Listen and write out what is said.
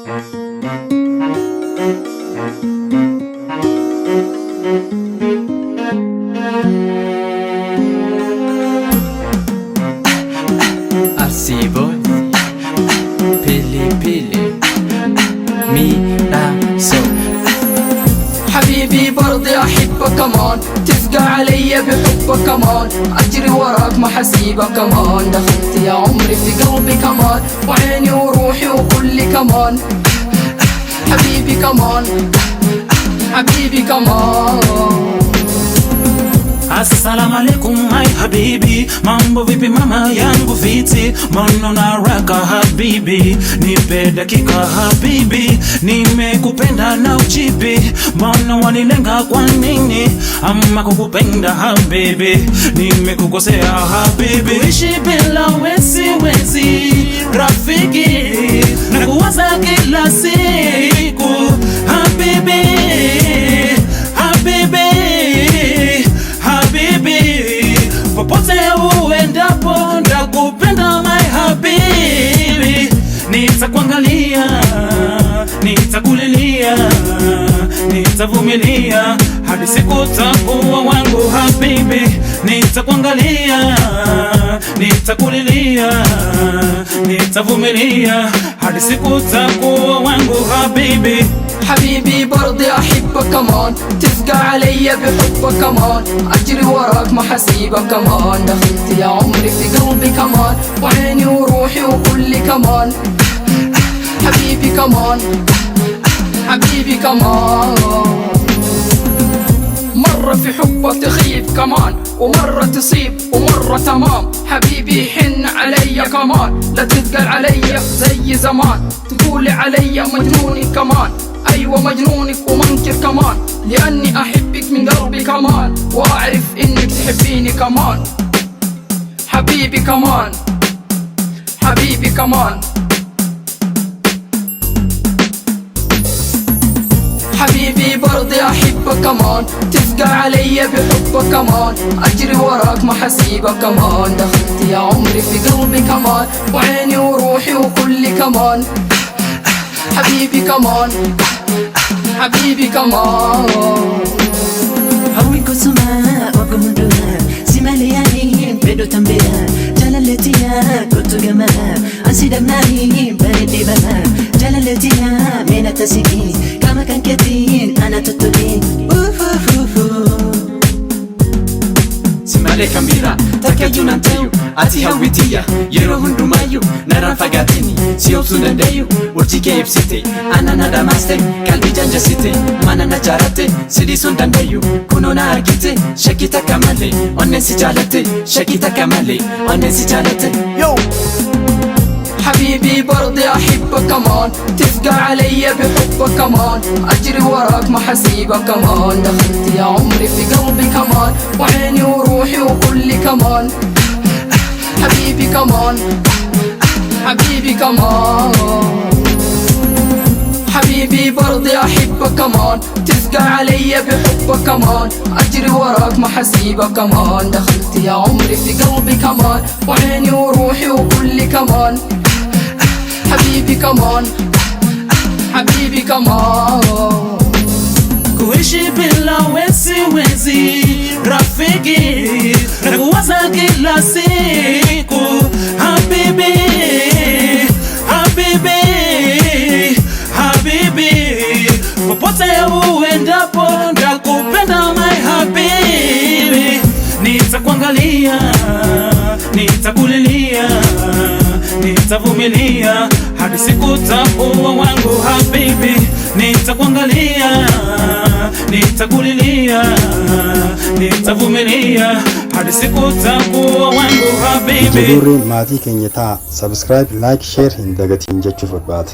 Arsibo Pili Pili ميراسو حبيبي برضي أحبك كمان، تفقع علي بحبك كمان، أجري وراك ما حسيبك كمان، دخلت يا عمري في قلبي كمان، وعيني وروحي وكلي كمان، حبيبي كمان حبيبي كمان. Assalamu alaikum my habibi, mambo vipi mama yangu fiti, mbona unaraka habibi, nipe dakika habibi, nimekupenda na uchipi, mbona wanilenga kwa nini, ama kukupenda habibi, nimekukosea habibi, kuishi bila wezi rafiki, na kuwaza kila siku habibi, habibi popote uendapo ndakupenda my habibi, nitakuangalia, nitakulilia, nitavumilia hadi siku utakuwa wangu habibi, nitakuangalia, nitakulilia, nitavumilia hadi siku utakuwa wangu habibi. حبيبي برضي أحبك كمان، تفقع علي بحبك كمان، أجري وراك ما حسيبك كمان، دخلت يا عمري في قلبي كمان، وعيني وروحي وكلي كمان، حبيبي كمان حبيبي كمان. مرة في حبك تخيب كمان، ومرة تصيب ومرة تمام، حبيبي حن علي كمان، لا تثقل علي زي زمان، تقولي علي مجنوني كمان، أيوة مجنونك ومنكر كمان، لأني أحبك من قلبي كمان، وأعرف إنك تحبيني كمان، حبيبي كمان حبيبي كمان. حبيبي برضي أحبك كمان، تفقع علي بحبك كمان، أجري وراك ما حسيبك كمان، دخلت يا عمري في قلبي كمان، وعيني وروحي وكلي كمان، حبيبي كمان حبيبي كمان. هوي كسما وكمدوها سمالياني بدو تنبيها جلالتيها كنت جماها أنسيدمناهي بردي بها جلالتيها من التسكين كما كان كثير أنا تتبين سمالي كميرا تكيو نانتيو أتي هويتيا يروهن دمايو نران فقاتيني سيوبسو نديو ورتي كيف سيتي أنا نادا ماستي قلبي جانجا سيتي مانا نجارتي سيديسون دنديو كونو ناركيتي شكيتا كمالي ونسي جالتي شكيتا كمالي ونسي جالتي يو. حبيبي برضي أحبك كمان، تفقع علي بحبك كمان، أجري وراك ما حسيبك كمان، دخلت يا عمري في قلبي كمان، وعيني وروحي وكلي كمان، حبيبي كمان حبيبي كمان. حبيبي برضي أحبك كمان، تفقع علي بحبك كمان، أجري وراك ما حسيبك كمان، دخلت يا عمري في قلبي كمان، وعيني وروحي وكلي كمان، حبيبي كمان حبيبي كمان. kuishi bila wezi rafiki, na kuwaza kila siku habibi, habibi, habibi, popote uendapo ndakupenda my habibi, nitakuangalia, nitakulilia, nitavumilia hadi siku utakuwa wangu habibi, nitakuangalia, nitakulilia, nitavumilia hadi siku utakuwa wangu habibi. Jadurri maatii keenya taa subscribe like share hin dagatiin jechuuf barbaada.